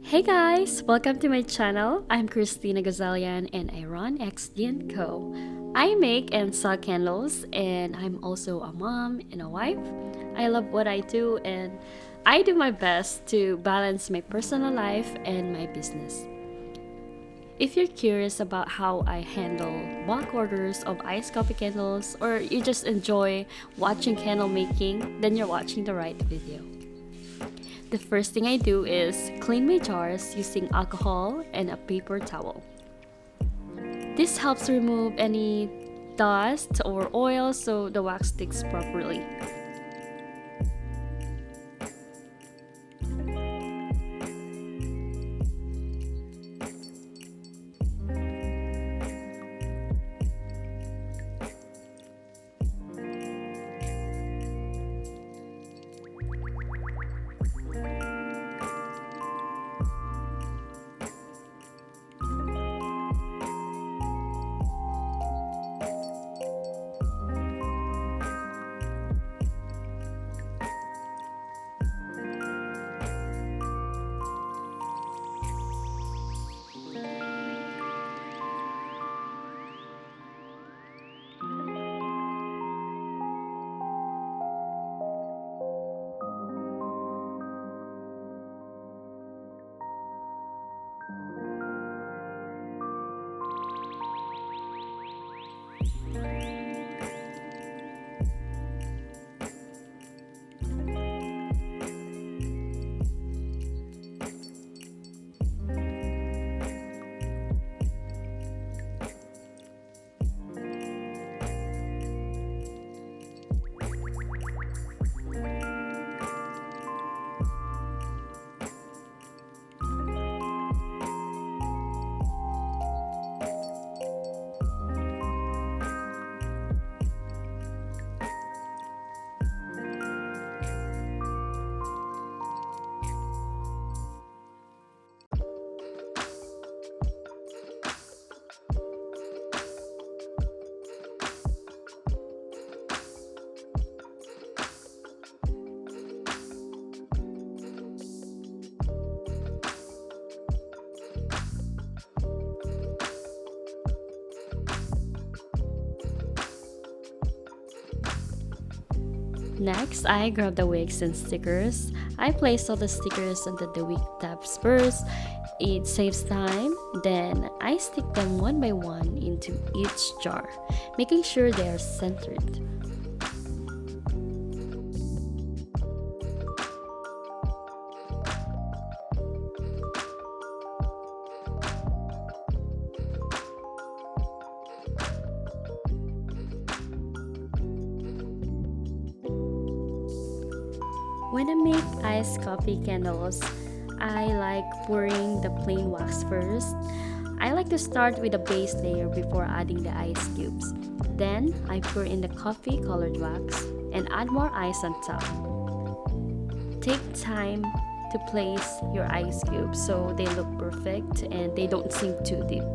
Hey guys, welcome to my channel. I'm Guzelian and I run xgandco. I make and sell candles and I'm also a mom and a wife. I love what I do and I do my best to balance my personal life and my business. If you're curious about how I handle bulk orders of iced coffee candles or you just enjoy watching candle making, then you're watching the right video. The first thing I do is clean my jars using alcohol and a paper towel. This helps remove any dust or oil so the wax sticks properly. Next, I grab the wicks and stickers. I place all the stickers onto the wick tabs first. It saves time. Then I stick them one by one into each jar, making sure they are centered. When I make iced coffee candles, I like pouring the plain wax first. I like to start with a base layer before adding the ice cubes. Then I pour in the coffee colored wax and add more ice on top. Take time to place your ice cubes so they look perfect and they don't sink too deep.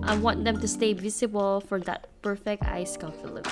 I want them to stay visible for that perfect iced coffee look.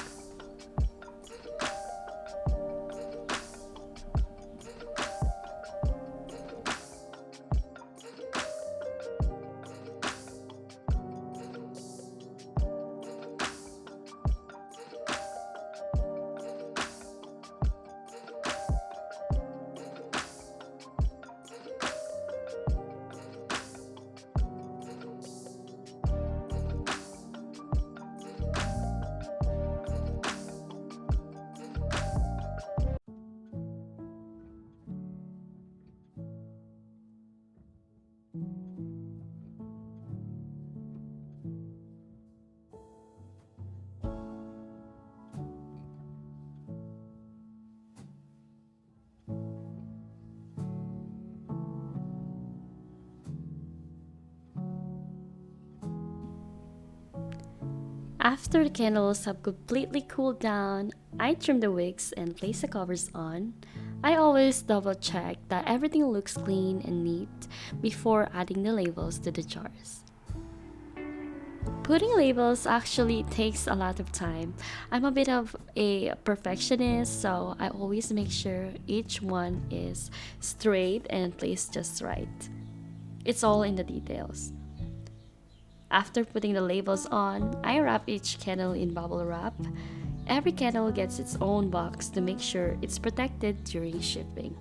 After the candles have completely cooled down, I trim the wicks and place the covers on. I always double check that everything looks clean and neat before adding the labels to the jars. Putting labels actually takes a lot of time. I'm a bit of a perfectionist, so I always make sure each one is straight and placed just right. It's all in the details. After putting the labels on, I wrap each candle in bubble wrap. Every candle gets its own box to make sure it's protected during shipping.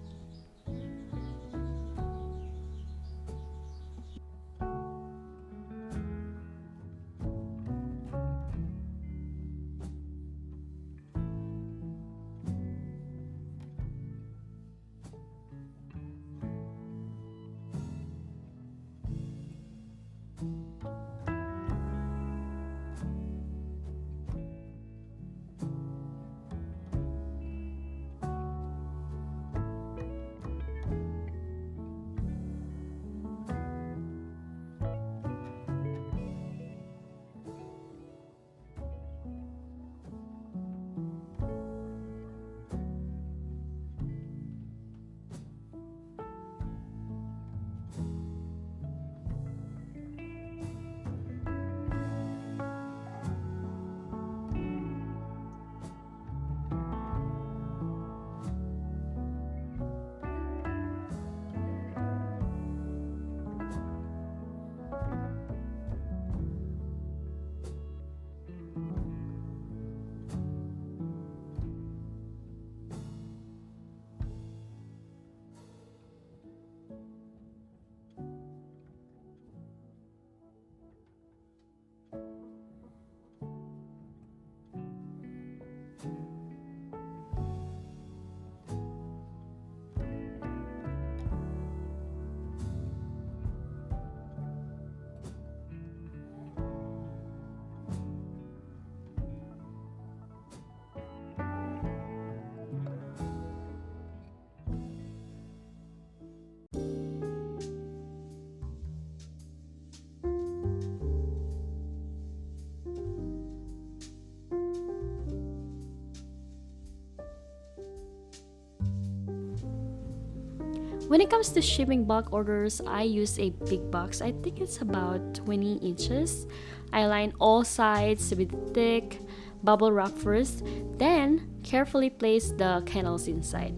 When it comes to shipping bulk orders, I use a big box. I think it's about 20 inches. I line all sides with thick bubble wrap first, then carefully place the candles inside.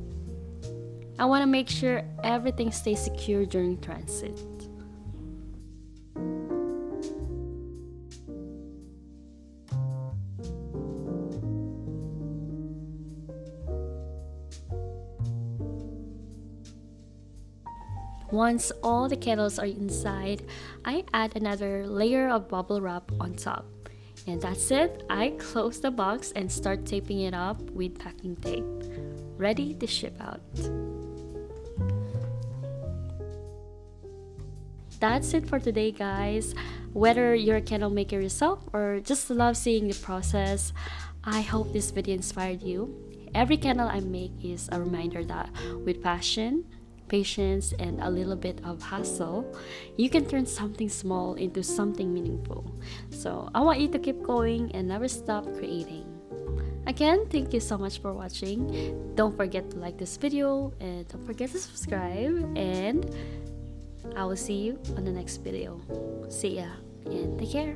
I want to make sure everything stays secure during transit. Once all the candles are inside, I add another layer of bubble wrap on top. And that's it. I close the box and start taping it up with packing tape. Ready to ship out. That's it for today, guys. Whether you're a candle maker yourself or just love seeing the process, I hope this video inspired you. Every candle I make is a reminder that with passion, patience, and a little bit of hustle, you can turn something small into something meaningful. So I want you to keep going and never stop creating. Again, thank you so much for watching. Don't forget to like this video and don't forget to subscribe, and I will see you on the next video. See ya and take care.